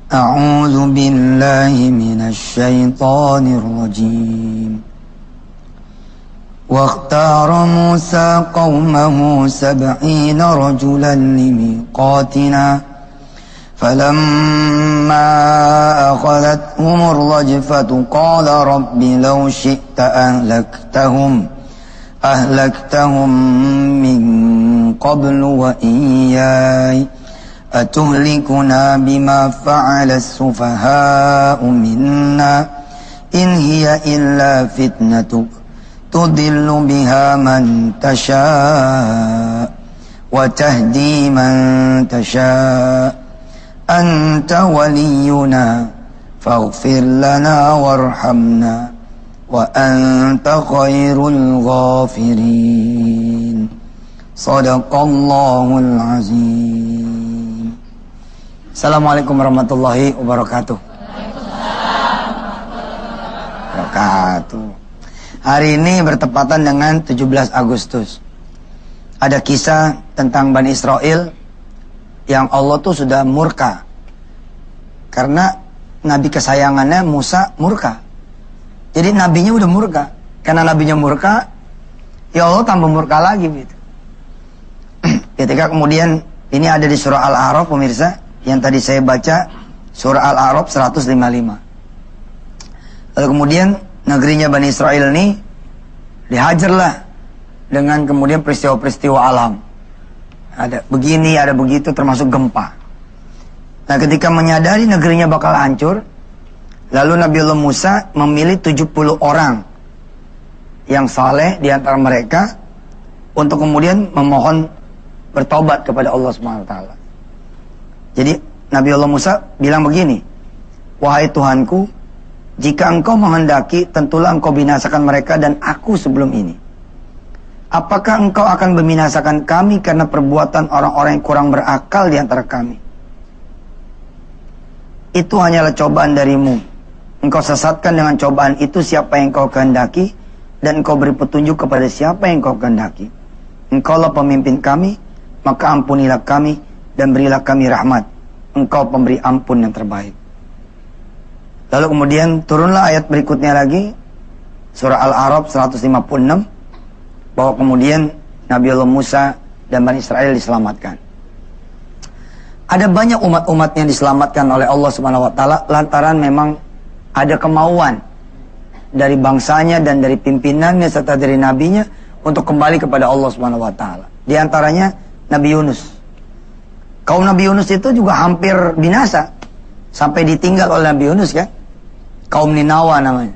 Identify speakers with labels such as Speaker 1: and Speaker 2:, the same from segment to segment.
Speaker 1: أعوذ بالله من الشيطان الرجيم واختار موسى قومه 70 رجلا لميقاتنا فلما أخذتهم الرجفة قال رب لو شئت أهلكتهم من قبل وإياي أتهلكنا بما فعل السفهاء منا إن هي إلا فتنتك تضل بها من تشاء وتهدي من تشاء أنت ولينا فاغفر لنا وارحمنا وأنت خير الغافرين صدق الله العظيم. Assalamualaikum warahmatullahi wabarakatuh. Hari ini bertepatan dengan 17 Agustus. Ada kisah tentang Bani Israel yang Allah tuh sudah murka karena nabi kesayangannya Musa murka. Jadi nabinya udah murka. Karena nabinya murka, ya Allah tambah murka lagi gitu. Ketika kemudian ini ada di surah Al-A'raf pemirsa, yang tadi saya baca surah Al-A'raf 155. Lalu kemudian negerinya Bani Israel ini dihajarlah dengan kemudian peristiwa-peristiwa alam. Ada begini, ada begitu, termasuk gempa. Nah, ketika menyadari negerinya bakal hancur, lalu Nabiullah Musa memilih 70 orang yang saleh di antara mereka untuk kemudian memohon bertobat kepada Allah Subhanahu wa taala. Jadi Nabiullah Musa bilang begini, "Wahai Tuhanku, jika engkau menghendaki, tentulah engkau binasakan mereka dan aku sebelum ini. Apakah engkau akan membinasakan kami karena perbuatan orang-orang yang kurang berakal di antara kami? Itu hanyalah cobaan darimu. Engkau sesatkan dengan cobaan itu siapa yang engkau kehendaki, dan engkau beri petunjuk kepada siapa yang engkau kehendaki. Engkaulah pemimpin kami, maka ampunilah kami dan berilah kami rahmat. Engkau pemberi ampun yang terbaik." Lalu kemudian turunlah ayat berikutnya lagi, surah Al-A'raf 156, bahwa kemudian Nabiullah Musa dan Bani Israel diselamatkan. Ada banyak umat-umat yang diselamatkan oleh Allah Subhanahu wa taala lantaran memang ada kemauan dari bangsanya dan dari pimpinannya serta dari nabinya untuk kembali kepada Allah Subhanahu wa taala. Di antaranya Nabi Yunus. Kaum Nabi Yunus itu juga hampir binasa sampai ditinggal oleh Nabi Yunus kan? Kaum Ninawa namanya.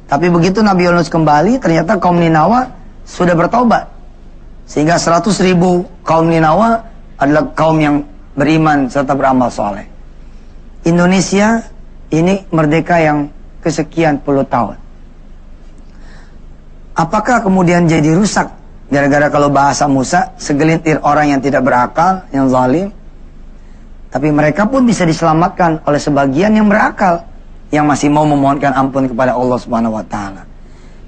Speaker 1: Tapi begitu Nabi Yunus kembali, ternyata kaum Ninawa sudah bertobat. Sehingga 100.000 kaum Ninawa adalah kaum yang beriman serta beramal soleh. Indonesia ini merdeka yang kesekian puluh tahun. Apakah kemudian jadi rusak gara-gara kalau bahasa Musa segelintir orang yang tidak berakal, yang zalim? Tapi mereka pun bisa diselamatkan oleh sebagian yang berakal, yang masih mau memohonkan ampun kepada Allah Subhanahu wa taala.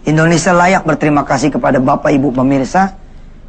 Speaker 1: Indonesia layak berterima kasih kepada Bapak Ibu pemirsa.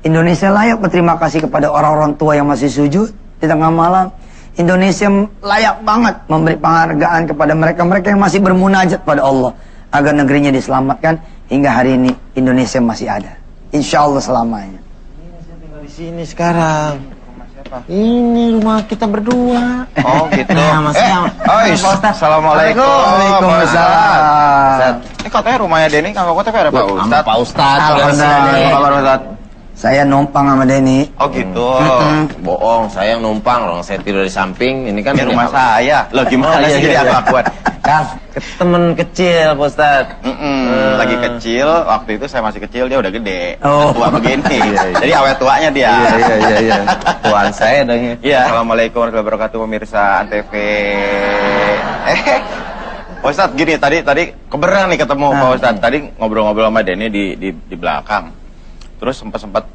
Speaker 1: Indonesia layak berterima kasih kepada orang-orang tua yang masih sujud di tengah malam. Indonesia layak banget memberi penghargaan kepada mereka-mereka yang masih bermunajat pada Allah agar negerinya diselamatkan hingga hari ini Indonesia masih ada. Insya Allah selamanya.
Speaker 2: Ini saya tinggal di sini sekarang. Rumah siapa? Ini rumah kita berdua.
Speaker 3: Oh gitu.
Speaker 2: Nah,
Speaker 3: Assalamualaikum.
Speaker 1: Waalaikumsalam.
Speaker 3: Ini katanya rumahnya Denny, kakak kota ada Pak Ustadz.
Speaker 2: Pak Ustadz.
Speaker 1: Alhamdulillah.
Speaker 3: Apa kabar Ustadz?
Speaker 1: Saya numpang sama Denny.
Speaker 3: Oh gitu.
Speaker 2: Bohong, saya yang numpang, orang saya tidur di samping. Ini kan
Speaker 3: Ini rumah saya. Loh gimana sih jadi aku akuan?
Speaker 2: Kang, temen kecil Pak Ustadz.
Speaker 3: Lagi kecil, waktu itu saya masih kecil, dia udah gede.
Speaker 1: Oh.
Speaker 3: Tua begini. Jadi awet tuanya dia.
Speaker 2: Iya. Tuan saya dong ya.
Speaker 3: Iya. Assalamualaikum warahmatullahi wabarakatuh pemirsa Antv. Pak Ustadz gini, tadi keberan nih ketemu Pak Ustadz. Tadi ngobrol-ngobrol sama Denny di belakang. Terus sempat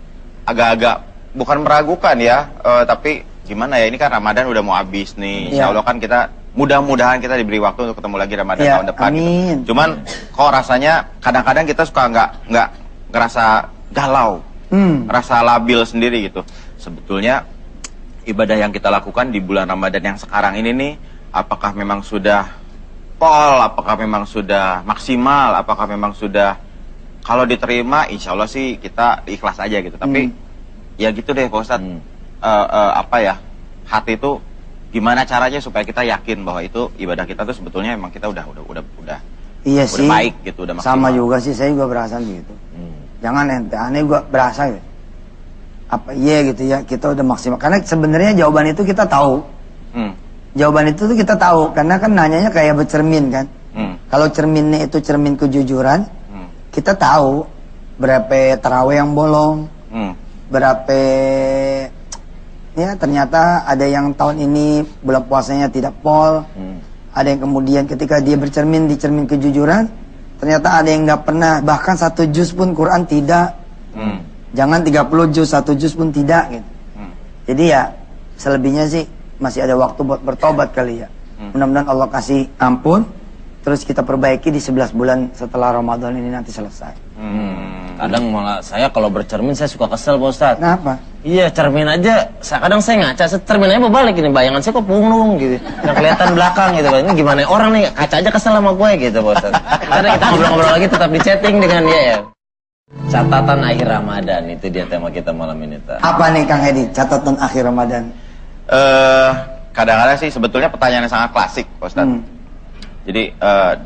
Speaker 3: agak-agak bukan meragukan ya, tapi gimana ya, ini kan Ramadan udah mau habis nih. Insya Allah kan kita mudah-mudahan kita diberi waktu untuk ketemu lagi Ramadan tahun depan.
Speaker 1: Amin.
Speaker 3: Gitu. Cuman kok rasanya kadang-kadang kita suka nggak ngerasa galau, rasa labil sendiri gitu. Sebetulnya ibadah yang kita lakukan di bulan Ramadan yang sekarang ini nih, apakah memang sudah pol, apakah memang sudah maksimal, apakah memang sudah, kalau diterima insya Allah sih kita ikhlas aja gitu. Tapi ya gitu deh Pak Ustadz. Apa ya, hati itu gimana caranya supaya kita yakin bahwa itu ibadah kita tuh sebetulnya emang kita udah
Speaker 1: Iya
Speaker 3: udah
Speaker 1: sih.
Speaker 3: baik gitu, udah maksimal.
Speaker 1: Sama juga sih, saya juga berasa gitu. Jangan ente, aneh juga berasa gitu. Apa iya gitu ya, kita udah maksimal. Karena sebenarnya jawaban itu kita tahu. Jawaban itu tuh kita tahu, karena kan nanyanya kayak bercermin kan. Kalau cerminnya itu cermin kejujuran, kita tahu berapa taraweh yang bolong, berapa ya ternyata ada yang tahun ini bulan puasanya tidak pol. Ada yang kemudian ketika dia bercermin di cermin kejujuran, ternyata ada yang nggak pernah bahkan 1 juz pun Quran tidak. Jangan 30 juz, 1 juz pun tidak gitu. Jadi ya selebihnya sih masih ada waktu buat bertobat kali ya. Mudah-mudahan Allah kasih ampun, terus kita perbaiki di 11 bulan setelah Ramadan ini nanti selesai.
Speaker 4: Kadang malah saya kalau bercermin saya suka kesel Pak Ustadz.
Speaker 1: Kenapa?
Speaker 4: Iya, cermin aja. Kadang saya ngaca, cermin aja balik ini, bayangan saya kok punung gitu. Yang kelihatan belakang gitu. Ini gimana orang nih, kaca aja kesel sama gue gitu Pak Ustadz. Karena kita ngobrol-ngobrol lagi tetap di chatting dengan dia ya. Catatan akhir Ramadan, itu dia tema kita malam ini.
Speaker 1: Apa nih Kang Edi, catatan akhir Ramadan?
Speaker 3: Kadang-kadang sih sebetulnya pertanyaan yang sangat klasik Pak Ustadz. Jadi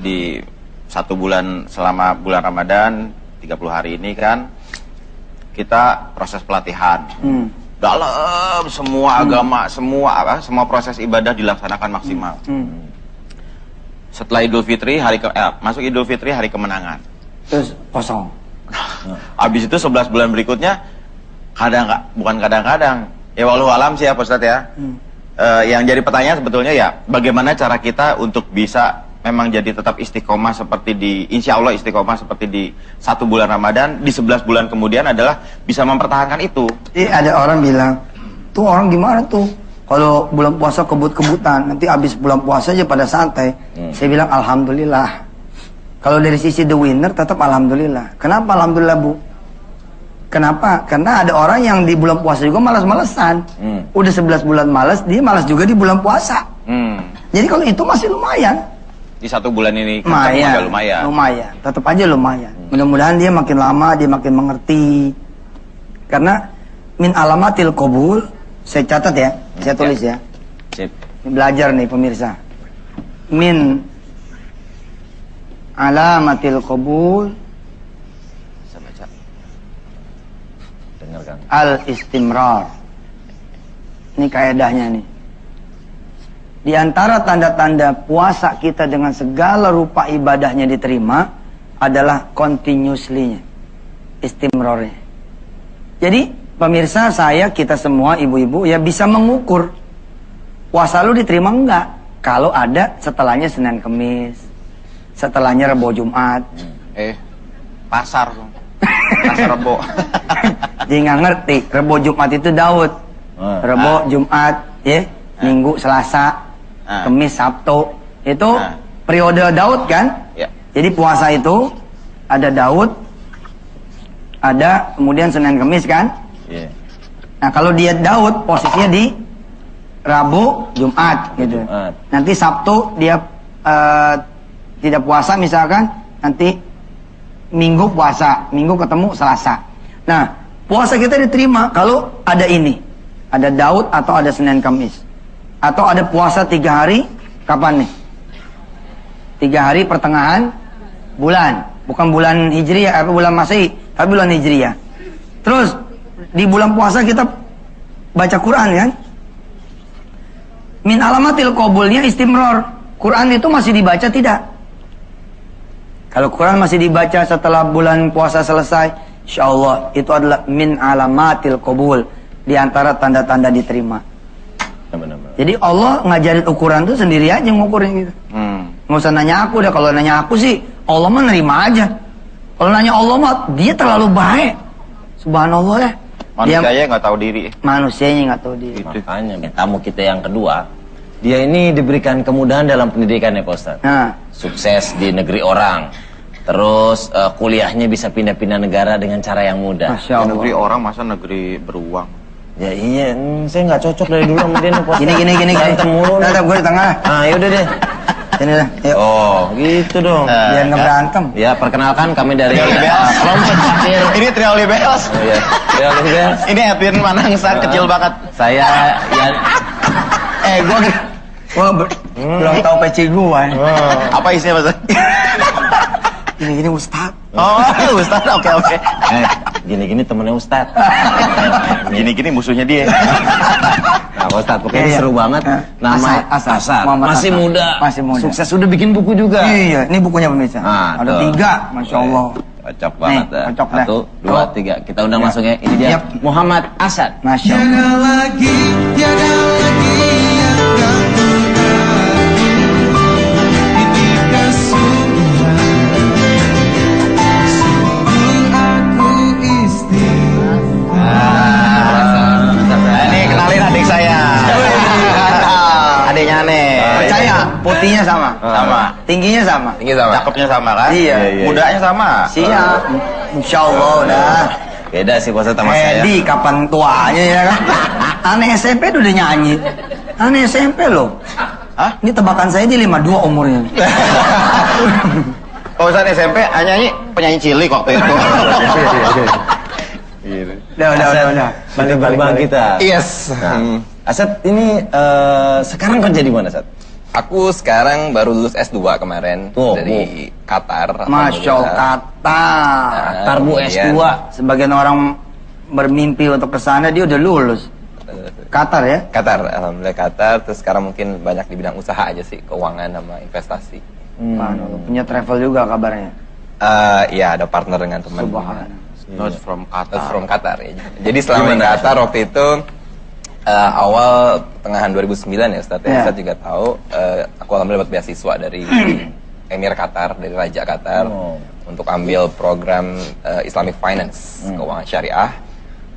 Speaker 3: di 1 bulan selama bulan Ramadan 30 hari ini kan kita proses pelatihan dalam semua agama, semua proses ibadah dilaksanakan maksimal. Setelah Idul Fitri masuk Idul Fitri hari kemenangan.
Speaker 1: Terus kosong.
Speaker 3: Habis itu 11 bulan berikutnya bukan kadang-kadang ya walau alam sih ya Pak Ustadz ya. Yang jadi pertanyaan sebetulnya ya bagaimana cara kita untuk bisa memang jadi tetap istiqomah seperti insya Allah istiqomah seperti di 1 bulan Ramadan, di 11 bulan kemudian adalah bisa mempertahankan itu.
Speaker 1: Ada orang bilang, tuh orang gimana tuh? Kalau bulan puasa kebut-kebutan, nanti habis bulan puasa aja pada santai. Saya bilang alhamdulillah. Kalau dari sisi the winner tetap alhamdulillah. Kenapa alhamdulillah Bu? Kenapa? Karena ada orang yang di bulan puasa juga malas-malesan. Udah 11 bulan malas, dia malas juga di bulan puasa. Jadi kalau itu masih lumayan.
Speaker 3: Di 1 bulan ini agak lumayan.
Speaker 1: Lumayan, tetap aja lumayan. Mudah-mudahan dia makin lama, dia makin mengerti. Karena min alamatil qabul, saya catat ya, saya tulis ya.
Speaker 4: Sip.
Speaker 1: Belajar nih pemirsa. Min alamatil qabul
Speaker 3: Saya baca.
Speaker 4: Dengarkan.
Speaker 1: al-istimrar. Ini kaedahnya nih. Di antara tanda-tanda puasa kita dengan segala rupa ibadahnya diterima adalah continuously-nya, istimrornya. Jadi pemirsa saya, kita semua ibu-ibu ya bisa mengukur puasa lu diterima enggak kalau ada setelahnya Senin Kemis, setelahnya Rebo Jumat.
Speaker 3: Pasar Rebo.
Speaker 1: Dia nggak ngerti Rebo Jumat itu Daud, Rebo Jumat ya, Minggu Selasa, Kemis, Sabtu, itu periode Daud kan?
Speaker 3: Ya.
Speaker 1: Jadi puasa itu ada Daud, ada kemudian Senin Kemis kan?
Speaker 4: Iya.
Speaker 1: Nah kalau dia Daud posisinya di Rabu, Jumat gitu.
Speaker 4: Jumat.
Speaker 1: Nanti Sabtu dia tidak puasa misalkan, nanti Minggu puasa, Minggu ketemu Selasa. Nah puasa kita diterima kalau ada ini, ada Daud atau ada Senin Kemis. Atau ada puasa 3 hari, kapan nih? 3 hari pertengahan bulan. Bukan bulan Hijriah, bulan Masehi, tapi bulan Hijriah. Terus, di bulan puasa kita baca Quran kan? Min alamatil qabulnya istimror. Quran itu masih dibaca tidak? Kalau Quran masih dibaca setelah bulan puasa selesai, insya Allah itu adalah min alamatil qabul. Di antara tanda-tanda diterima.
Speaker 4: Benar-benar.
Speaker 1: Jadi Allah ngajarin ukuran tuh sendiri aja ngukurin gitu. Nggak usah nanya aku deh. Kalau nanya aku sih Allah mah nerima aja. Kalau nanya Allah mah dia terlalu baik. Subhanallah ya.
Speaker 3: Manusianya nggak tahu diri.
Speaker 1: Manusianya nggak tahu diri.
Speaker 4: Makanya tamu kita yang kedua, dia ini diberikan kemudahan dalam pendidikan ya Pak Ustadz.
Speaker 1: Nah,
Speaker 4: Sukses di negeri orang. Terus kuliahnya bisa pindah-pindah negara dengan cara yang mudah.
Speaker 1: Masya Allah.
Speaker 3: Negeri orang masa negeri beruang.
Speaker 4: Ya iya, saya nggak cocok dari dulu sama dia nih. Pak.
Speaker 1: Gini.
Speaker 4: Berantem mulu. nih.
Speaker 1: Nah, gue di tengah.
Speaker 4: Ah, yaudah deh.
Speaker 1: Sini lah, yuk.
Speaker 4: Oh, gitu dong.
Speaker 1: Biar nggak berantem.
Speaker 4: Ya, perkenalkan kami dari
Speaker 3: Trio Libels.
Speaker 4: kelompok takdir.
Speaker 3: Ini Trio Libels.
Speaker 4: Oh iya, Trio Libels.
Speaker 3: Ini Edwin Manangsan kecil banget.
Speaker 4: Saya ya
Speaker 1: Gua belum tahu peci gua.
Speaker 3: Apa isinya Mas?
Speaker 1: Gini Ustaz.
Speaker 3: Oh, Ustaz. Oke.
Speaker 4: gini-gini temennya Ustadz.
Speaker 3: Gini-gini musuhnya dia.
Speaker 4: Nah, Pak Ustadz, pokoknya
Speaker 1: Iya.
Speaker 4: seru banget. Nama
Speaker 1: Asad. Muhammad
Speaker 4: masih
Speaker 1: Asad.
Speaker 4: muda.
Speaker 1: Masih muda.
Speaker 4: Sukses sudah bikin buku juga.
Speaker 1: Iya, ini bukunya pemirsa. Ada
Speaker 4: tuh.
Speaker 1: 3, Masya Allah.
Speaker 4: Cocok banget.
Speaker 1: Nih, cocok dah.
Speaker 4: 1, 2, 3. Kita undang
Speaker 1: Ya.
Speaker 4: langsung ya. Ini dia
Speaker 1: Yap.
Speaker 4: Muhammad Asad.
Speaker 1: Masya Allah.
Speaker 5: Tiada lagi yang ganggu ini kesungguhan. Sungguh aku istighfar.
Speaker 3: Nah, ini kenalin adik saya. Adiknya nih.
Speaker 1: Percaya, putihnya sama.
Speaker 3: Sama.
Speaker 1: Tingginya sama.
Speaker 3: Tinggi sama. Cakepnya sama kan?
Speaker 1: Iya.
Speaker 3: Mudanya sama.
Speaker 1: Siap. Insya Allah udah.
Speaker 4: Beda sih Pak Ustadz sama saya.
Speaker 1: Edi kapan tuanya ya kan? Aneh SMP udah nyanyi. Aneh SMP loh.
Speaker 3: Hah?
Speaker 1: Ini tebakan saya di 52 umurnya.
Speaker 3: Pak Ustadz SMP nyanyi penyanyi cilik waktu itu.
Speaker 1: Udah.
Speaker 4: Balik kita.
Speaker 2: Yes.
Speaker 4: Nah, Asad ini sekarang kerja di mana, Asad?
Speaker 6: Aku sekarang baru lulus S2 kemarin
Speaker 4: Oh,
Speaker 6: dari Qatar.
Speaker 1: Masya Allah, Qatar.
Speaker 4: Qatar, Bu, S2.
Speaker 1: Sebagian orang bermimpi untuk ke sana, dia udah lulus. Qatar ya?
Speaker 6: Qatar, alhamdulillah Qatar. Terus sekarang mungkin banyak di bidang usaha aja sih, keuangan sama investasi.
Speaker 1: Punya travel juga kabarnya.
Speaker 6: Iya, ada partner dengan teman.
Speaker 1: Subhanallah.
Speaker 3: Not from
Speaker 6: Terus
Speaker 3: Qatar.
Speaker 6: from Qatar ya. Jadi selama di Qatar waktu itu awal pertengahan 2009 ya Ustadz,
Speaker 1: Ya.
Speaker 6: Ustadz juga tahu aku alhamdulillah dapat beasiswa dari Emir Qatar, dari Raja Qatar untuk ambil program Islamic Finance, keuangan syariah.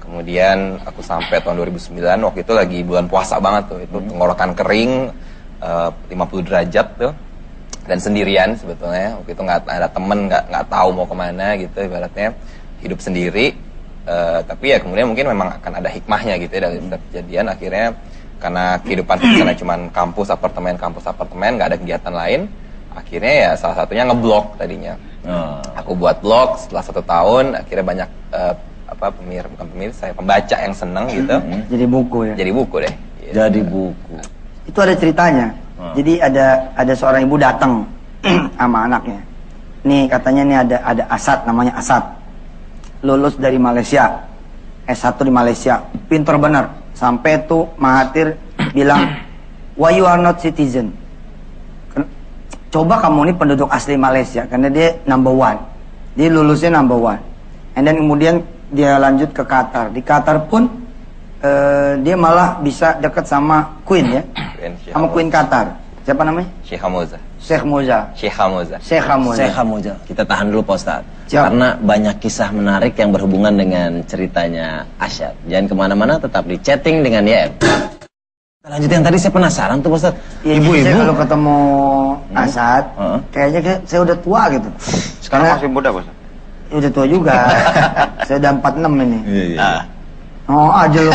Speaker 6: Kemudian aku sampai tahun 2009, waktu itu lagi bulan puasa banget tuh, itu tenggorokan kering 50 derajat tuh, dan sendirian sebetulnya. Waktu itu nggak ada temen, nggak tahu mau kemana gitu ibaratnya, hidup sendiri. Tapi ya kemudian mungkin memang akan ada hikmahnya gitu ya dari setiap kejadian. Akhirnya karena kehidupan di sana cuma kampus apartemen, nggak ada kegiatan lain. Akhirnya ya salah satunya ngeblog tadinya. Aku buat blog setelah 1 tahun, akhirnya banyak pembaca yang seneng gitu.
Speaker 1: Jadi buku ya?
Speaker 6: Jadi buku deh. Gitu.
Speaker 4: Jadi buku.
Speaker 1: Itu ada ceritanya. Jadi ada seorang ibu datang sama anaknya. Nih katanya nih ada Asad, namanya Asad. Lulus dari Malaysia. S1 di Malaysia. Pinter bener. Sampai tuh Mahathir bilang, why you are not citizen? Coba kamu nih penduduk asli Malaysia, karena dia number 1. Dia lulusnya number 1. And then kemudian dia lanjut ke Qatar. Di Qatar pun dia malah bisa dekat sama Queen ya. Sama Queen Qatar. Siapa namanya?
Speaker 6: Sheikh Hamoza.
Speaker 1: Sheikh Moza.
Speaker 6: Sheikh Hamoza.
Speaker 1: Sheikh Hamoza.
Speaker 4: Saya Hamoja. Kita tahan dulu Pak Ustadz.
Speaker 1: Siap.
Speaker 4: Karena banyak kisah menarik yang berhubungan dengan ceritanya Asad. Jangan kemana-mana, tetap di chatting dengan YM. Kita lanjut yang tadi, saya penasaran tuh Pak Ustadz.
Speaker 1: Ya,
Speaker 4: Ibu-ibu.
Speaker 1: saya kalau ketemu Asad, kayaknya saya udah tua gitu.
Speaker 3: Sekarang
Speaker 1: Karena
Speaker 3: masih muda, Bos.
Speaker 1: ya udah tua juga. Saya udah 46 ini.
Speaker 3: Ah.
Speaker 1: Oh aja lu.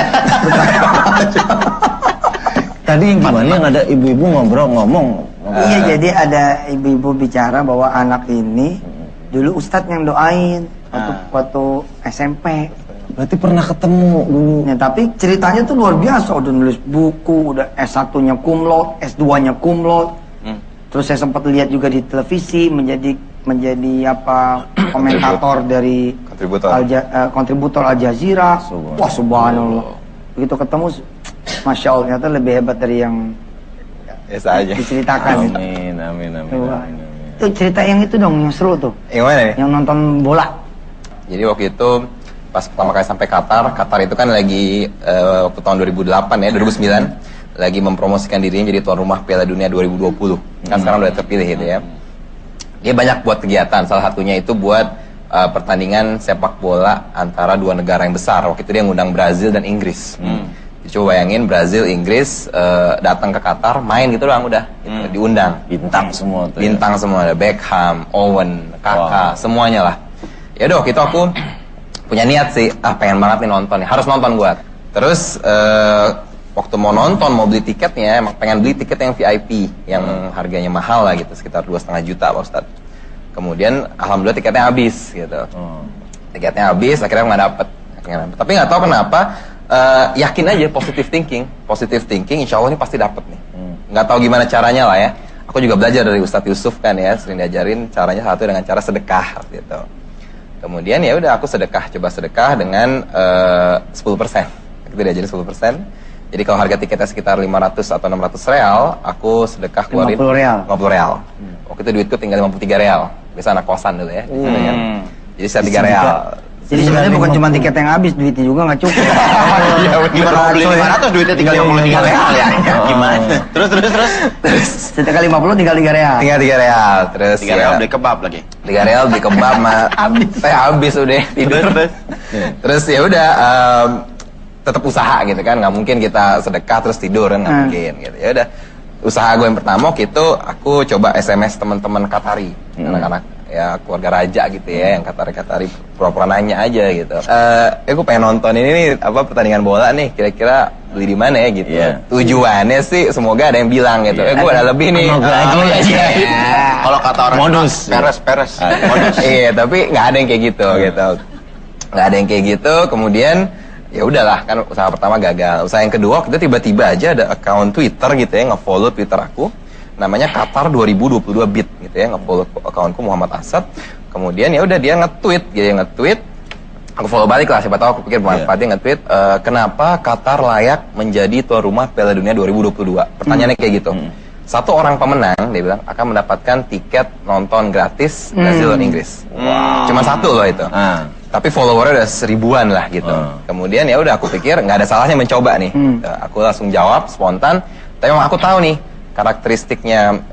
Speaker 4: Tadi yang gimana yang ada ibu-ibu ngomong.
Speaker 1: Iya, jadi ada ibu-ibu bicara bahwa anak ini dulu Ustadz yang doain waktu SMP.
Speaker 4: Berarti pernah ketemu dulu.
Speaker 1: Ya, tapi ceritanya tuh luar biasa. Udah nulis buku, udah S1-nya cum laude, S2-nya cum laude. Terus saya sempat lihat juga di televisi menjadi apa komentator dari kontributor Al Jazeera. Wah, subhanallah. Begitu ketemu, masya Allah, ternyata lebih hebat dari yang
Speaker 6: Biasa aja.
Speaker 1: diceritakan.
Speaker 4: Amin.
Speaker 1: Itu cerita yang itu dong, yang seru tuh.
Speaker 6: Yang mana nih?
Speaker 1: Yang nonton bola.
Speaker 6: Jadi waktu itu pas pertama kali sampai Qatar itu kan lagi waktu tahun 2008 ya, 2009 lagi mempromosikan dirinya jadi tuan rumah Piala Dunia 2020. Kan sekarang udah terpilih gitu ya. Dia banyak buat kegiatan, salah satunya itu buat pertandingan sepak bola antara 2 negara yang besar. Waktu itu dia ngundang Brazil dan Inggris. Coba bayangin Brazil, Inggris datang ke Qatar, main gitu doang udah, gitu, diundang.
Speaker 4: Bintang semua tuh.
Speaker 6: Bintang semua, ada Beckham, Owen, Kakak, semuanya lah. Ya udah, waktu itu aku punya niat sih, pengen banget nih nonton nih, harus nonton gua. Terus waktu mau nonton, mau beli tiketnya, emang pengen beli tiket yang VIP, yang harganya mahal lah gitu, sekitar 2,5 juta Pak Ustadz. Kemudian alhamdulillah tiketnya habis gitu. Tiketnya habis, akhirnya nggak dapet. Tapi nggak tahu kenapa, yakin aja positive thinking, insya Allah ini pasti dapet nih. Nggak tahu gimana caranya lah ya. Aku juga belajar dari Ustadz Yusuf kan ya, sering diajarin caranya satu dengan cara sedekah gitu. Kemudian ya udah aku coba sedekah dengan 10%. Kita diajarin 10%. Jadi kalau harga tiketnya sekitar 500 atau 600 real, aku sedekah keluarin
Speaker 1: 50 real.
Speaker 6: 50 real. Waktu itu duitku tinggal 53 real. Biasa anak kosan dulu ya. Jadi saya 3 real.
Speaker 1: Jadi sebenarnya bukan cuma tiket yang habis, duitnya juga nggak cukup.
Speaker 3: Iya, bener. Beli 500 duitnya tinggal 53 real ya. Gimana? Terus.
Speaker 1: Sedekah 50 tinggal 3 real.
Speaker 6: Tinggal 3 real. Terus
Speaker 3: 3 real beli kebab lagi.
Speaker 6: 3 real beli kebab
Speaker 1: Habis.
Speaker 6: habis udah tidur. Terus ya udah tetap usaha gitu kan, nggak mungkin kita sedekah terus tidur kan, nggak mungkin gitu. Ya udah, usaha gue yang pertama itu aku coba SMS teman-teman Qatari, anak-anak ya keluarga raja gitu ya, yang Qatari pura-pura nanya aja gitu. Aku pengen nonton ini nih, pertandingan bola nih, kira-kira beli di mana ya gitu. Tujuannya sih semoga ada yang bilang gitu. Gue ada lebih nih.
Speaker 3: Kalau kata orang modus, peres. Modus.
Speaker 6: Iya, tapi nggak ada yang kayak gitu gitu. Nggak ada yang kayak gitu. Kemudian ya udahlah, kan usaha pertama gagal. Usaha yang kedua kita tiba-tiba aja ada akun Twitter gitu ya, nge-follow Twitter aku, namanya Qatar 2022 Bit gitu ya, nge-follow akunku Muhammad Asad. Kemudian ya udah dia nge-tweet, aku follow balik lah, siapa tahu aku pikir bermanfaat. Dia nge-tweet, kenapa Qatar layak menjadi tuan rumah Piala Dunia 2022? Pertanyaannya kayak gitu. Satu orang pemenang, dia bilang, akan mendapatkan tiket nonton gratis Brazil dan Inggris. Cuma satu loh itu. Tapi followernya udah 1000-an lah gitu. Kemudian ya udah aku pikir nggak ada salahnya mencoba nih. Aku langsung jawab spontan. Tapi memang aku tahu nih karakteristiknya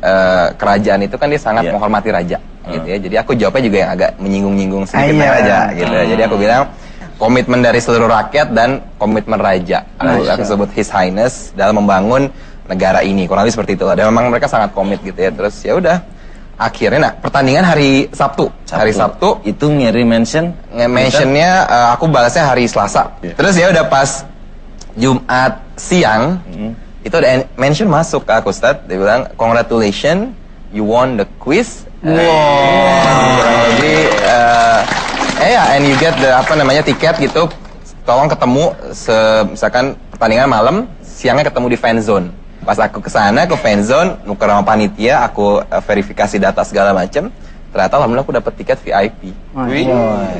Speaker 6: kerajaan itu kan dia sangat menghormati raja gitu ya. Jadi aku jawabnya juga yang agak menyinggung-nyinggung sedikit raja gitu. Jadi aku bilang komitmen dari seluruh rakyat dan komitmen raja. Aku sebut His Highness dalam membangun negara ini. Kurang lebih seperti itu. Dan memang mereka sangat komit gitu ya. Terus ya udah. Akhirnya, pertandingan hari Sabtu. Hari Sabtu
Speaker 4: itu mentionnya
Speaker 6: aku balasnya hari Selasa. Terus ya udah pas Jumat siang itu ada mention masuk ke aku, Ustadz. Dia bilang, congratulations, you won the quiz. Kurang lebih, and you get the tiket gitu. Tolong ketemu, misalkan pertandingan malam, siangnya ketemu di fan zone. Pas aku kesana ke fanzone, nuker sama panitia, aku verifikasi data segala macem. Ternyata alhamdulillah aku dapat tiket VIP.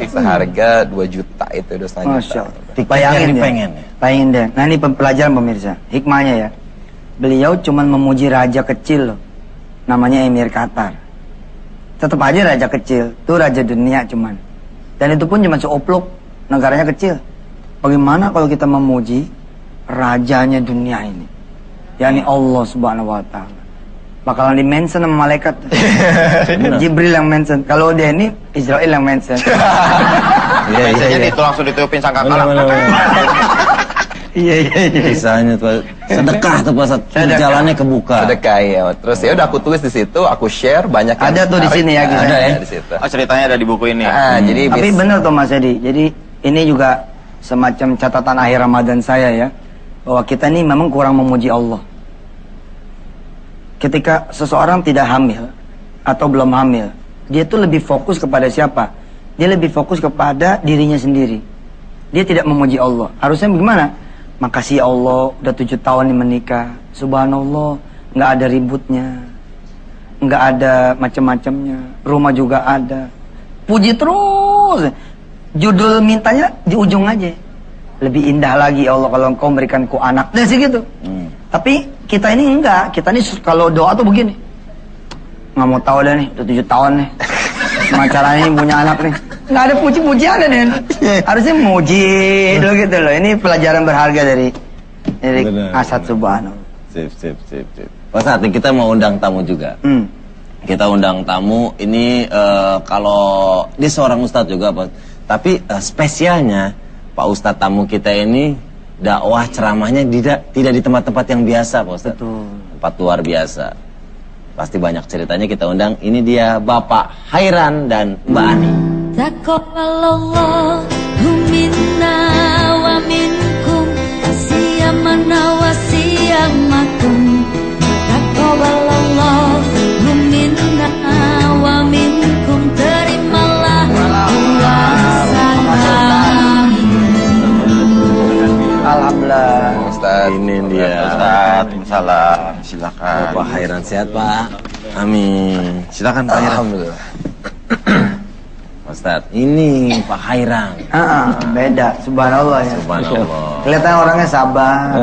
Speaker 6: Seharga 2 juta itu, 2,5 juta.
Speaker 1: Bayangin deh. Nah ini pelajaran pemirsa, hikmahnya ya. Beliau cuman memuji raja kecil loh, namanya Emir Qatar. Tetap aja raja kecil, tuh raja dunia cuman. Dan itu pun cuma seoplok, negaranya kecil. Bagaimana kalau kita memuji rajanya dunia ini? yakni Allah Subhanahu wa taala. Bakalan di-mention sama malaikat. Jibril yang mention. Kalau dia ini Israel yang mention.
Speaker 3: Jadi itu langsung ditutupin sangkakala.
Speaker 1: Iya.
Speaker 4: Kisahnya tuh sedekah tuh pas jalannya kebuka.
Speaker 6: Sedekah ya. Terus ya udah aku tulis di situ, aku share banyak.
Speaker 1: Ada tuh di sini ya kisahnya.
Speaker 6: Ada ya di situ.
Speaker 3: Oh, ceritanya ada di buku ini.
Speaker 6: Jadi
Speaker 1: tapi benar tuh Mas Edi. Jadi ini juga semacam catatan akhir Ramadan saya ya. Bahwa kita ini memang kurang memuji Allah. Ketika seseorang tidak hamil atau belum hamil, dia tuh lebih fokus kepada siapa? Dia lebih fokus kepada dirinya sendiri. Dia tidak memuji Allah. Harusnya bagaimana? Makasih ya Allah, udah 7 tahun nih menikah. Subhanallah, nggak ada ributnya, nggak ada macam-macamnya. Rumah juga ada. Puji terus. Judul mintanya di ujung aja. Lebih indah lagi ya Allah kalau engkau memberikanku anak. Nah sih gitu. Tapi kita ini enggak. Kita ini kalau doa tuh begini. Nggak mau tahu deh nih, udah 7 tahun nih. Gimana caranya nih punya anak nih. Nggak ada puji-pujian nih. Harusnya muji dulu gitu loh. Ini pelajaran berharga dari Asad Subhanahu.
Speaker 4: Sip. Pak Asad, kita mau undang tamu juga. Kita undang tamu ini kalau dia seorang ustadz juga, Pak. Tapi spesialnya Pak Ustadz tamu kita ini dakwah ceramahnya tidak di tempat-tempat yang biasa, Pak Ustadz.
Speaker 1: Betul.
Speaker 4: Tempat luar biasa. Pasti banyak ceritanya, kita undang. Ini dia Bapak Hairan dan Mbak Ani.
Speaker 7: Taqabbalallahu minna wa minkum mana wasiyamakum taqabbalallahu minna wa minkum, terimalah puasa kami.
Speaker 1: Alhamdulillah.
Speaker 6: Ustaz.
Speaker 4: Ini dia.
Speaker 3: Ustaz, salam. Silakan.
Speaker 4: Pak Khairan sehat Pak. Amin.
Speaker 3: Silakan Pak Khairan.
Speaker 6: Alhamdulillah.
Speaker 4: Ustaz, ini Pak Khairan.
Speaker 1: Beda, subhanallah ya.
Speaker 4: Subhanallah.
Speaker 1: Kelihatan orangnya sabar.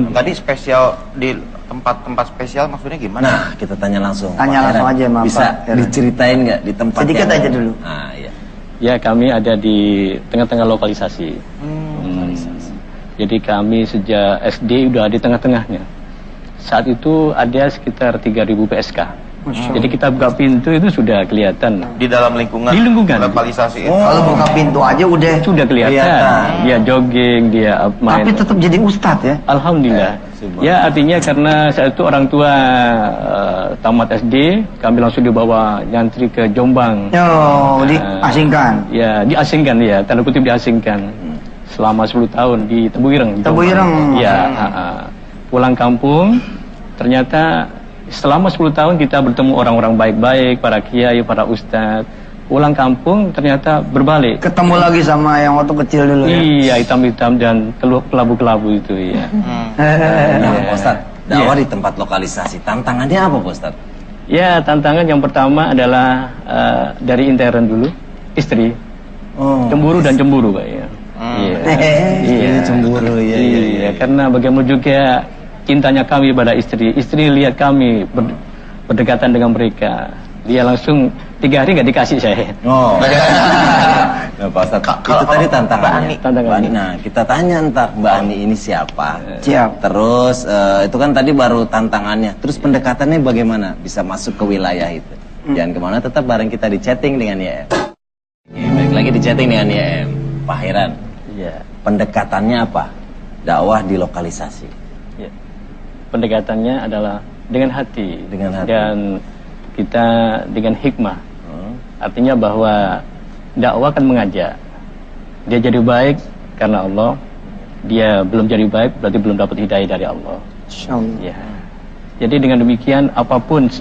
Speaker 3: Tadi spesial di tempat-tempat spesial maksudnya gimana?
Speaker 4: Nah, kita tanya langsung.
Speaker 1: Tanya
Speaker 4: Pak
Speaker 1: langsung
Speaker 4: Khairan.
Speaker 1: aja sama
Speaker 4: Bisa
Speaker 1: Pak Khairan.
Speaker 4: diceritain nggak di tempat
Speaker 1: Sedikit
Speaker 4: yang-
Speaker 1: aja dulu.
Speaker 4: Ah, iya.
Speaker 8: Ya, kami ada di tengah-tengah lokalisasi. Jadi kami sejak SD udah di tengah-tengahnya. Saat itu ada sekitar 3.000 PSK. Jadi kita buka pintu itu sudah kelihatan.
Speaker 3: Di dalam lingkungan.
Speaker 8: Di lingkungan.
Speaker 3: Lokalisasi.
Speaker 1: Kalau buka pintu aja udah.
Speaker 8: Sudah kelihatan. Dia jogging, dia main.
Speaker 1: Tapi tetap jadi ustadz ya.
Speaker 8: Alhamdulillah. Ya, artinya karena saat itu orang tua tamat SD, kami langsung dibawa nyantri ke Jombang.
Speaker 1: Oh, diasingkan.
Speaker 8: Ya, diasingkan ya, tanda kutip diasingkan. Selama 10 tahun di Tebu Ireng. di
Speaker 1: Tebu
Speaker 8: Jombang.
Speaker 1: Ireng.
Speaker 8: Ya, pulang kampung, ternyata selama 10 tahun kita bertemu orang-orang baik-baik, para kiai, para ustadz. Pulang kampung ternyata berbalik.
Speaker 1: Ketemu lagi sama yang waktu kecil dulu ya.
Speaker 8: Iya, hitam-hitam dan kelabu-kelabu itu ya.
Speaker 4: Nah, Pak Ustadz, dakwah di tempat lokalisasi, tantangannya apa Pak Ustadz?
Speaker 8: Ya, tantangan yang pertama adalah dari intern dulu, istri. Cemburu dan cemburu, Pak ya. Iya. Iya,
Speaker 4: cemburu,
Speaker 8: iya. Karena bagaimana juga cintanya kami pada istri. Istri lihat kami berdekatan dengan mereka. Dia langsung 3 hari nggak dikasih saya.
Speaker 4: Oh. Nah, Pak Ustadz, itu tadi tantangannya.
Speaker 8: Tantangannya.
Speaker 4: Mbak Ani. Nah, kita tanya ntar Mbak Ani ini siapa?
Speaker 1: Siap.
Speaker 4: Terus itu kan tadi baru tantangannya. Terus pendekatannya bagaimana bisa masuk ke wilayah itu? Jangan kemana, tetap bareng kita di chatting dengan YM. Oke, balik lagi di chatting dengan YM. Pak Khairan.
Speaker 8: Iya.
Speaker 4: Pendekatannya apa? Dakwah di lokalisasi.
Speaker 8: Ya. Pendekatannya adalah dengan hati.
Speaker 4: Dengan hati.
Speaker 8: Dan kita dengan hikmah. Artinya bahwa dakwah kan mengajak. Dia jadi baik karena Allah. Dia belum jadi baik berarti belum dapat hidayah dari Allah.
Speaker 1: Insyaallah.
Speaker 8: Ya. Jadi dengan demikian apapun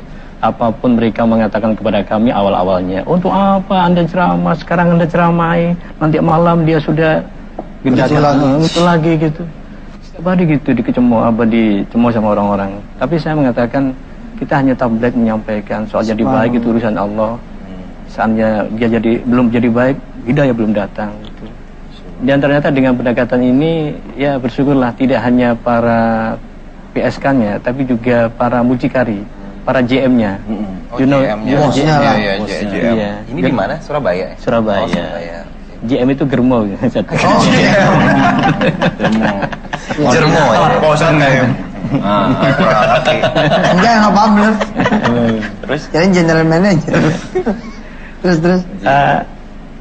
Speaker 8: mereka mengatakan kepada kami awal-awalnya, untuk apa Anda ceramah, sekarang Anda ceramai, nanti malam dia sudah itu lagi gitu. Setiap hari gitu dicemooh sama orang-orang. Tapi saya mengatakan kita hanya tablet menyampaikan soal jadi baik itu urusan Allah. Saatnya dia belum jadi baik, hidayah belum datang gitu. Dan ternyata dengan pendekatan ini ya bersyukurlah tidak hanya para PSK-nya tapi juga para mucikari, para JM-nya.
Speaker 3: Oh, JM-nya.
Speaker 1: bosnya lah.
Speaker 3: Iya, JM.
Speaker 8: Iya.
Speaker 6: Ini di mana? Surabaya ya?
Speaker 8: Surabaya.
Speaker 6: Oh, Surabaya.
Speaker 8: JM itu germo.
Speaker 3: Jermo ya. Bosan kayak.
Speaker 1: Enggak yang publish.
Speaker 3: Terus
Speaker 1: Jadi general manager. terus.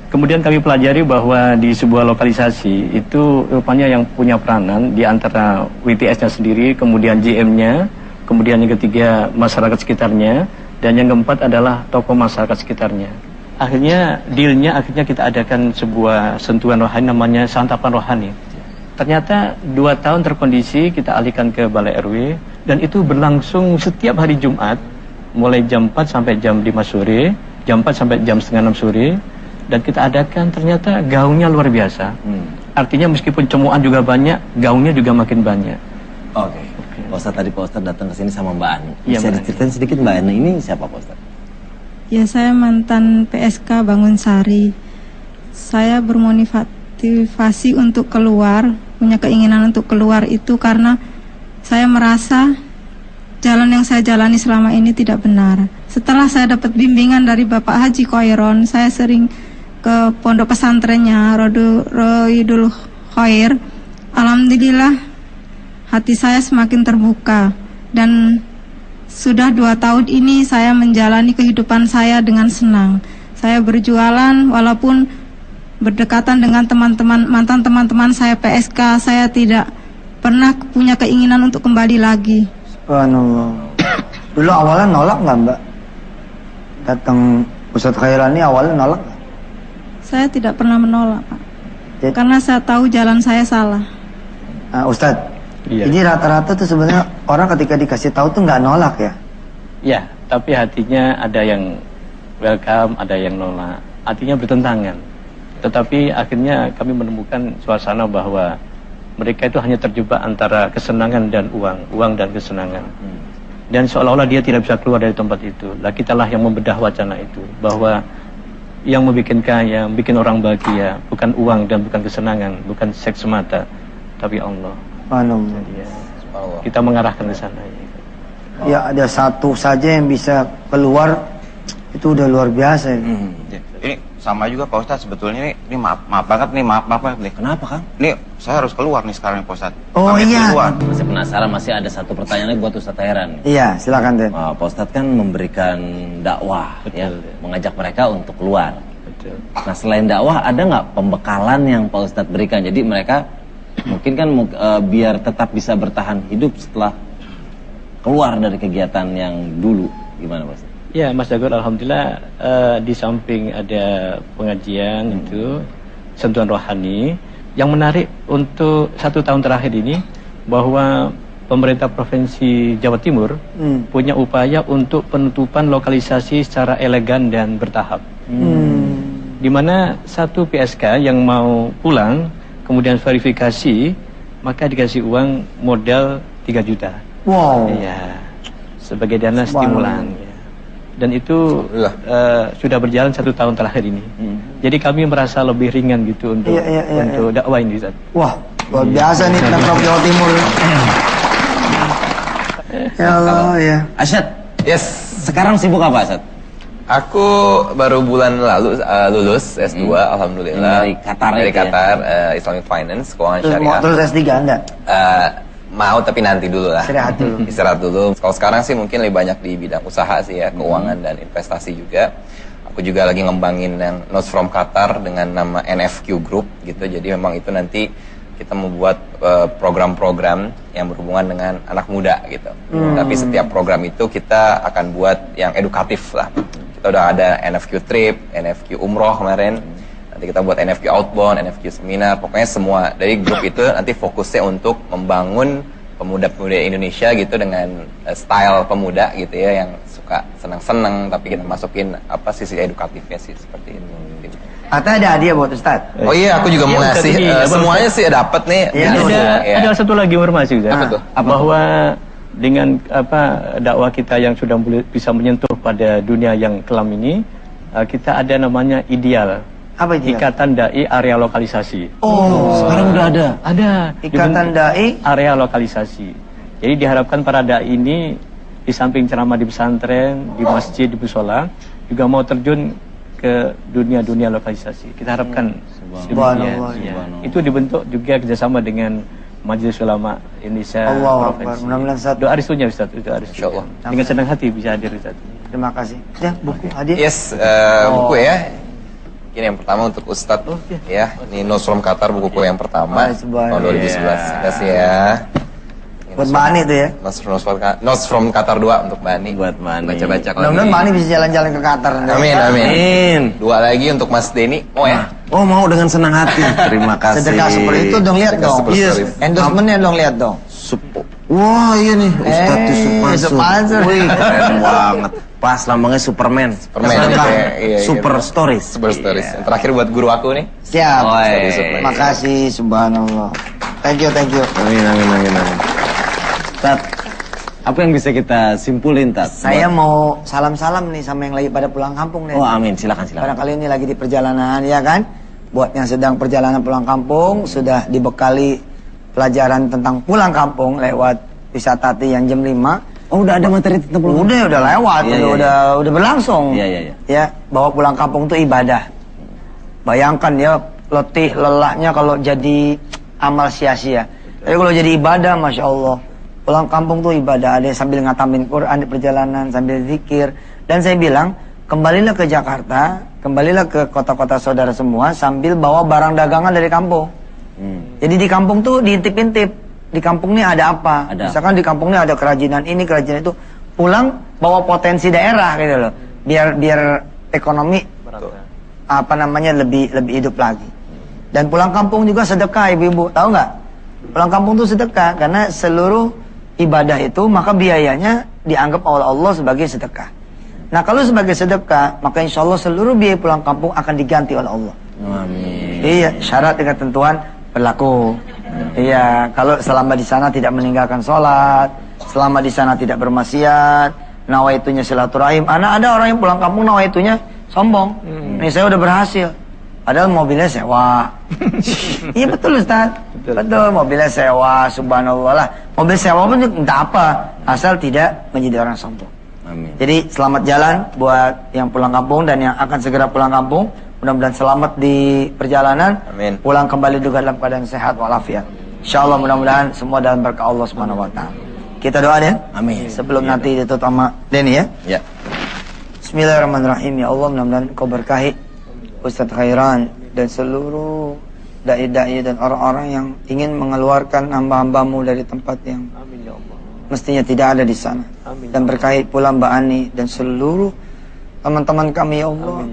Speaker 8: Kemudian kami pelajari bahwa di sebuah lokalisasi itu rupanya yang punya peranan di antara WTS-nya sendiri, kemudian JM-nya, kemudian yang ketiga masyarakat sekitarnya, dan yang keempat adalah tokoh masyarakat sekitarnya. Akhirnya dealnya kita adakan sebuah sentuhan rohani namanya santapan rohani. Ternyata 2 tahun terkondisi kita alihkan ke Balai RW dan itu berlangsung setiap hari Jumat mulai jam 4 sampai jam 5 sore, jam 4 sampai jam setengah 6 sore. Dan kita adakan ternyata gaungnya luar biasa. Artinya meskipun cemoan juga banyak, gaungnya juga makin banyak.
Speaker 4: Oke. Pak Ustadz, tadi Pak Ustadz datang ke sini sama Mbak Ani.
Speaker 8: Iya,
Speaker 4: Bisa
Speaker 8: Mbak Ani.
Speaker 4: diceritain sedikit Mbak Ani ini siapa Pak Ustadz?
Speaker 9: Ya, saya mantan PSK Bangunsari. Saya bermotivasi untuk keluar, punya keinginan untuk keluar itu karena saya merasa jalan yang saya jalani selama ini tidak benar. Setelah saya dapat bimbingan dari Bapak Haji Khairon, saya sering ke pondok pesantrennya Roidul Khair. Alhamdulillah hati saya semakin terbuka dan sudah 2 tahun ini saya menjalani kehidupan saya dengan senang. Saya berjualan walaupun berdekatan dengan mantan teman-teman saya PSK, saya tidak pernah punya keinginan untuk kembali lagi.
Speaker 1: Subhanallah. Dulu awalnya nolak nggak Mbak? Datang Ustadz Khairan ini awalnya nolak nggak?
Speaker 9: Saya tidak pernah menolak, Pak.
Speaker 1: Jadi-
Speaker 9: Karena saya tahu jalan saya salah.
Speaker 1: Ustadz,
Speaker 8: Iya.
Speaker 1: Jadi rata-rata tuh sebenarnya orang ketika dikasih tahu tuh nggak nolak ya.
Speaker 8: Ya, tapi hatinya ada yang welcome, ada yang nolak. Artinya bertentangan. Tetapi akhirnya kami menemukan suasana bahwa mereka itu hanya terjebak antara kesenangan dan uang dan kesenangan. Dan seolah-olah dia tidak bisa keluar dari tempat itu. Lah kitalah yang membedah wacana itu, bahwa yang membuat kaya, bikin orang bahagia, bukan uang dan bukan kesenangan, bukan seks semata, tapi Allah. Jadi ya, kita mengarahkan ke sana.
Speaker 1: Ya ada satu saja yang bisa keluar, itu udah luar biasa.
Speaker 3: Ini sama juga Pak Ustadz sebetulnya ini maaf banget nih.
Speaker 4: Kenapa, Kang?
Speaker 3: Nih saya harus keluar nih sekarang Pak Ustadz.
Speaker 1: Oh
Speaker 3: Pamit
Speaker 1: iya.
Speaker 3: duluan.
Speaker 4: Masih penasaran, masih ada satu pertanyaan lagi buat Ustadz Heran.
Speaker 1: Iya, silakan Den.
Speaker 4: Pak Ustadz kan memberikan dakwah, ya, mengajak mereka untuk keluar.
Speaker 8: Betul.
Speaker 4: Nah selain dakwah ada nggak pembekalan yang Pak Ustadz berikan? Jadi mereka mungkin kan biar tetap bisa bertahan hidup setelah keluar dari kegiatan yang dulu, gimana Pak Ustadz?
Speaker 8: Ya Mas Dagor, alhamdulillah di samping ada pengajian itu sentuhan rohani. Yang menarik untuk 1 tahun terakhir ini bahwa pemerintah Provinsi Jawa Timur punya upaya untuk penutupan lokalisasi secara elegan dan bertahap. Di mana satu PSK yang mau pulang kemudian verifikasi maka dikasih uang modal 3 juta.
Speaker 1: Wow.
Speaker 8: Iya. Sebagai dana stimulan. Ya. Dan itu sudah berjalan 1 tahun terakhir ini. Jadi kami merasa lebih ringan gitu untuk untuk dakwah ini, Ustaz.
Speaker 1: Wah, luar biasa nih Pemprov Jawa Timur. Ya Allah ya.
Speaker 4: Asyad,
Speaker 6: Yes.
Speaker 4: sekarang sibuk apa Asyad?
Speaker 6: Aku baru bulan lalu lulus S2, alhamdulillah.
Speaker 4: Dari Qatar
Speaker 6: Dari
Speaker 4: itu ya?
Speaker 6: Qatar, Islamic Finance, keuangan
Speaker 1: Terus mau
Speaker 6: syariah.
Speaker 1: terus S3 Anda?
Speaker 6: Mau tapi nanti dulu lah.
Speaker 1: Istirahat dulu.
Speaker 6: Istirahat dulu. Kalau sekarang sih mungkin lebih banyak di bidang usaha sih ya, keuangan dan investasi juga. Aku juga lagi ngembangin yang Notes from Qatar dengan nama NFQ Group gitu. Jadi memang itu nanti kita membuat program-program yang berhubungan dengan anak muda gitu. Tapi setiap program itu kita akan buat yang edukatif lah. Kita udah ada NFQ Trip, NFQ Umroh kemarin. Nanti kita buat NFQ Outbound, NFQ Seminar, pokoknya semua dari grup itu nanti fokusnya untuk membangun pemuda-pemuda Indonesia gitu dengan style pemuda gitu ya yang suka senang-senang tapi kita masukin apa sisi edukatifnya sih seperti itu.
Speaker 1: Atau ada hadiah buat Ustaz?
Speaker 6: Oh iya, aku juga mau ngasih semuanya sih dapat nih.
Speaker 1: Iya,
Speaker 6: Jadi,
Speaker 8: Ada satu lagi informasi, Ustaz.
Speaker 6: Apa tuh?
Speaker 8: Bahwa dengan dakwah kita yang sudah bisa menyentuh pada dunia yang kelam ini, kita ada namanya ideal.
Speaker 1: Apa itu?
Speaker 8: Ikatan Dai Area Lokalisasi.
Speaker 1: Oh,
Speaker 4: Sekarang udah ada.
Speaker 8: Ada.
Speaker 1: Ikatan Dai
Speaker 8: Area Lokalisasi. Jadi diharapkan para dai ini di samping ceramah di pesantren, di masjid, di musola, juga mau terjun ke dunia-dunia lokalisasi. Kita harapkan
Speaker 1: Subhanallah.
Speaker 8: ya. Itu dibentuk juga kerjasama dengan Majelis Ulama Indonesia
Speaker 1: Allahu Akbar.
Speaker 8: Provinsi.
Speaker 1: Mudah-mudahan satu.
Speaker 8: Doa restunya Ustaz, doa restunya.
Speaker 6: Insyaallah.
Speaker 8: Dengan senang hati bisa hadir Ustaz.
Speaker 1: Terima kasih. Ya, buku hadiah.
Speaker 6: Yes, buku ya. Ini yang pertama untuk Ustadz ya. Ini Notes from Qatar buku yang pertama tahun 2011. Terima kasih ya.
Speaker 1: Buat Mbak Ani tuh ya.
Speaker 6: Notes from Qatar 2 untuk Mbak Ani.
Speaker 4: Buat Mbak Ani.
Speaker 6: Baca-baca kalau
Speaker 1: Mudah-mudahan Mbak Ani bisa jalan-jalan ke Qatar.
Speaker 6: Amin, amin.
Speaker 4: Amin.
Speaker 6: 2 lagi untuk Mas Denny. Oh ya.
Speaker 4: Oh mau dengan senang hati. Terima kasih.
Speaker 1: Sedekah seperti itu dong, lihat
Speaker 6: Sedekah
Speaker 1: dong.
Speaker 6: seperti itu.
Speaker 1: Endorsementnya dong, lihat dong.
Speaker 4: Wah iya nih Ustadz
Speaker 1: sponsor.
Speaker 4: Wih keren banget. Pas lambangnya Superman.
Speaker 6: Superman,
Speaker 4: Sedekah.
Speaker 6: iya,
Speaker 4: Super
Speaker 6: gitu.
Speaker 4: Stories.
Speaker 6: Super Stories. Yang terakhir buat guru aku nih.
Speaker 1: Siap.
Speaker 6: Terima
Speaker 1: Makasih, subhanallah. Thank you, thank you.
Speaker 4: Amin. Tat, apa yang bisa kita simpulin Tat?
Speaker 1: Saya mau salam-salam nih sama yang lagi pada pulang kampung nih.
Speaker 4: Oh amin, silakan.
Speaker 1: Barangkali ini lagi di perjalanan, ya kan? Buat yang sedang perjalanan pulang kampung, sudah dibekali pelajaran tentang pulang kampung lewat wisata yang jam 5.
Speaker 4: Oh udah ada materi tentang pulang kampung?
Speaker 1: Udah lewat,
Speaker 4: Iya,
Speaker 1: udah berlangsung.
Speaker 4: Iya.
Speaker 1: Ya, bahwa pulang kampung itu ibadah. Bayangkan ya, letih, lelahnya kalau jadi amal sia-sia. Tapi kalau jadi ibadah, Masya Allah. Pulang kampung tuh ibadah. Ada yang sambil ngatamin Quran di perjalanan, sambil zikir. Dan saya bilang, kembalilah ke Jakarta, kembalilah ke kota-kota saudara semua, sambil bawa barang dagangan dari kampung. Jadi di kampung tuh diintip-intip. Di kampung ini ada apa? Misalkan di kampung ini ada kerajinan ini, kerajinan itu. Pulang bawa potensi daerah gitu loh. Biar ekonomi lebih hidup lagi. Dan pulang kampung juga sedekah ibu-ibu. Tahu nggak? Pulang kampung itu sedekah karena seluruh ibadah itu maka biayanya dianggap oleh Allah sebagai sedekah. Nah kalau sebagai sedekah maka insya Allah seluruh biaya pulang kampung akan diganti oleh Allah.
Speaker 4: Amin.
Speaker 1: Iya, syarat dengan ketentuan berlaku. Iya, kalau selama di sana tidak meninggalkan sholat, selama di sana tidak bermaksiat, nawaitunya silaturahim. Ada orang yang pulang kampung nawaitunya sombong. Nih saya udah berhasil. Padahal mobilnya sewa. Iya betul Ustaz. Betul, mobilnya sewa, subhanallah lah. Mobil sewa pun entah apa, asal tidak menjadi orang sombong.
Speaker 4: Amin.
Speaker 1: Jadi selamat jalan buat yang pulang kampung dan yang akan segera pulang kampung. Mudah-mudahan selamat di perjalanan.
Speaker 6: Amin.
Speaker 1: Pulang kembali juga dalam keadaan sehat walafiat. Insyaallah mudah-mudahan semua dalam berkah Allah Subhanahu wa taala. Kita doa Den.
Speaker 4: Amin.
Speaker 1: Sebelum nanti ditutup sama Denny ya.
Speaker 6: Ya.
Speaker 1: Bismillahirrahmanirrahim. Ya Allah mudah-mudahan Kau berkahi Ustadz Khairan dan seluruh dai-dai dan orang-orang yang ingin mengeluarkan hamba-hambamu dari tempat yang mestinya tidak ada di sana. Dan berkahi pula Mbak Ani dan seluruh teman-teman kami ya Allah.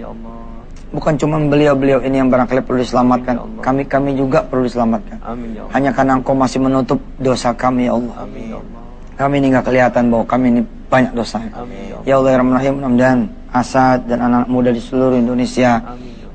Speaker 1: Bukan cuma beliau-beliau ini yang barangkali perlu diselamatkan. Kami juga perlu diselamatkan. Hanya karena Engkau masih menutup dosa kami ya Allah. Kami ini nggak kelihatan bahwa kami ini banyak dosa. Ya Allah ya Rahman Rahim, mudah-mudahan Asad dan anak-anak muda di seluruh Indonesia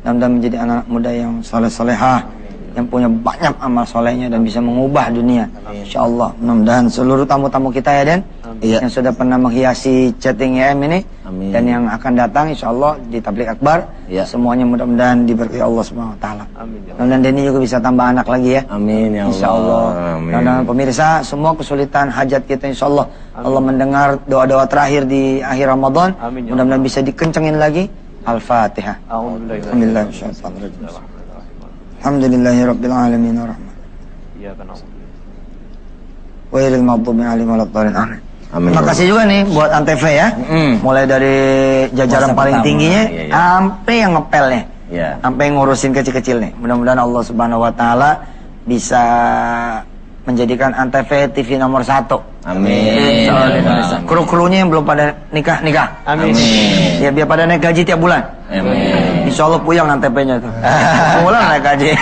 Speaker 1: mudah-mudahan menjadi anak muda yang soleh-solehah, yang punya banyak amal solehnya dan bisa mengubah dunia. Insyaallah. Mudah-mudahan seluruh tamu-tamu kita ya Den, yang sudah pernah menghiasi chatting YM ini,
Speaker 4: Amin.
Speaker 1: dan yang akan datang insyaallah di Tabligh Akbar, semuanya mudah-mudahan diberkahi Allah Subhanahu wa taala. Mudah-mudahan Denny juga bisa tambah anak lagi ya.
Speaker 4: Amin ya Allah.
Speaker 1: Insyaallah. Mudah-mudahan pemirsa semua kesulitan hajat kita insyaallah Allah mendengar doa-doa terakhir di akhir Ramadan. Mudah-mudahan bisa dikencengin lagi. Al-Fatihah. Alhamdulillah. Alhamdulillahirabbil alamin arrahman. Wairil maghdubi alaihim waladdallin. Amin. Terima kasih juga nih buat Antv ya. Mulai dari jajaran paling tingginya sampai yang ngepelnya. Sampai ngurusin kecil-kecil nih. Mudah-mudahan Allah Subhanahu wa taala bisa menjadikan Antv TV nomor 1.
Speaker 4: Amin.
Speaker 1: Kru-krunya yang belum pada nikah. Amin. Ya biar pada naik gaji tiap bulan.
Speaker 4: Amin.
Speaker 1: Insya Allah puyang Antv-nya tuh. Pulang naik gaji.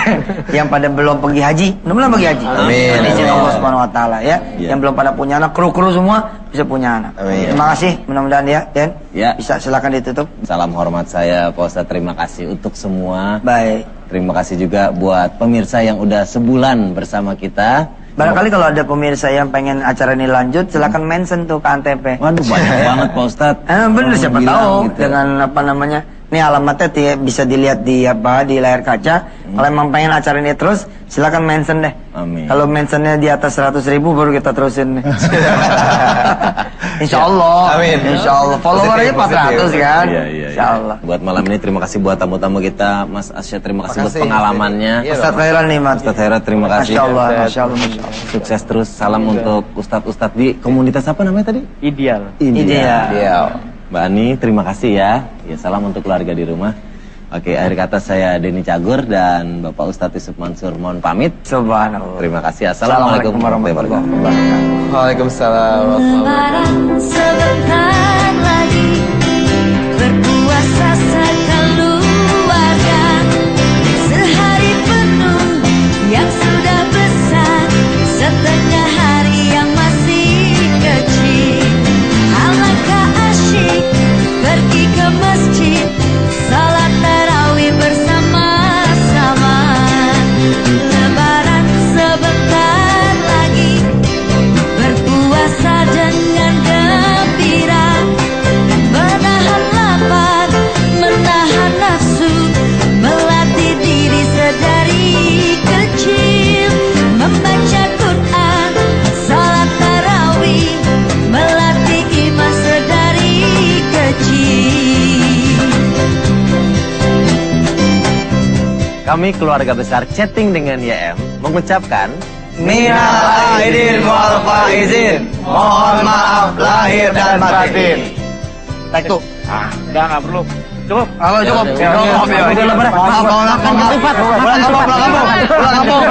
Speaker 1: Yang pada belum pergi haji, mudah-mudahan pergi haji.
Speaker 6: Amin.
Speaker 1: Izin Allah Subhanahu wa taala ya. Yang belum pada punya anak, kru-kru semua bisa punya anak.
Speaker 6: Amin.
Speaker 1: Terima kasih, mudah-mudahan ya, Den.
Speaker 4: Ya.
Speaker 1: Bisa silakan ditutup.
Speaker 4: Salam hormat saya Pak Ustadz, terima kasih untuk semua.
Speaker 1: Baik.
Speaker 4: Terima kasih juga buat pemirsa yang udah sebulan bersama kita.
Speaker 1: Barangkali kalau ada pemirsa yang pengen acara ini lanjut, silakan mention tuh ke Antv.
Speaker 4: Waduh banyak banget Pak Ustadz.
Speaker 1: Bener siapa
Speaker 4: Bilang
Speaker 1: tahu
Speaker 4: gitu.
Speaker 1: dengan apa namanya. Nih alamatnya bisa dilihat di di layar kaca. Kalau emang pengen acara ini terus, silakan mention deh.
Speaker 4: Amin.
Speaker 1: Kalau mentionnya di atas 100.000 baru kita terusin nih. Insya Allah.
Speaker 6: Amin.
Speaker 1: Insya Allah. Followernya 400 kan.
Speaker 4: Iya.
Speaker 1: Insya Allah.
Speaker 4: Buat malam ini terima kasih buat tamu-tamu kita, Mas Asyad, terima kasih buat
Speaker 6: Makasih.
Speaker 4: pengalamannya.
Speaker 1: Ustadz Khairan nih Mas.
Speaker 4: Ustadz Hera terima kasih.
Speaker 1: Masya Allah. Masya Allah. Masya Allah.
Speaker 4: Sukses terus. Salam untuk Ustadz-Ustadz di komunitas apa namanya tadi?
Speaker 8: Ideal.
Speaker 1: Ideal.
Speaker 4: Mbak Ani, terima kasih ya. Ya, salam untuk keluarga di rumah. Oke, akhir kata saya Denny Cagur dan Bapak Ustadz Yusuf Mansur mohon pamit.
Speaker 1: Subhanallah.
Speaker 4: Terima kasih. Assalamualaikum warahmatullahi wabarakatuh.
Speaker 6: Waalaikumsalam.
Speaker 7: Lebaran sebentar lagi, berpuasa sekeluarga, sehari penuh yang sudah besar, setengah hari yang masih kecil. Alangkah asyik pergi ke masjid, salat tarawih bersama-sama. Lebaran sebentar lagi, berpuasa dengan gembira, menahan lapar, menahan nafsu, melatih diri sedari kecil, membaca Quran, salat tarawih, melatih iman sedari kecil.
Speaker 4: Kami keluarga besar Chatting dengan YM mengucapkan
Speaker 1: Minal aidin wal faizin. Mohon maaf lahir dan batin. Take two.
Speaker 8: Nggak perlu. Cukup.
Speaker 1: Halo cukup. Maaf ya.
Speaker 4: Udah lebaran.
Speaker 1: Maaf. Pulang kampung. Pulang kampung.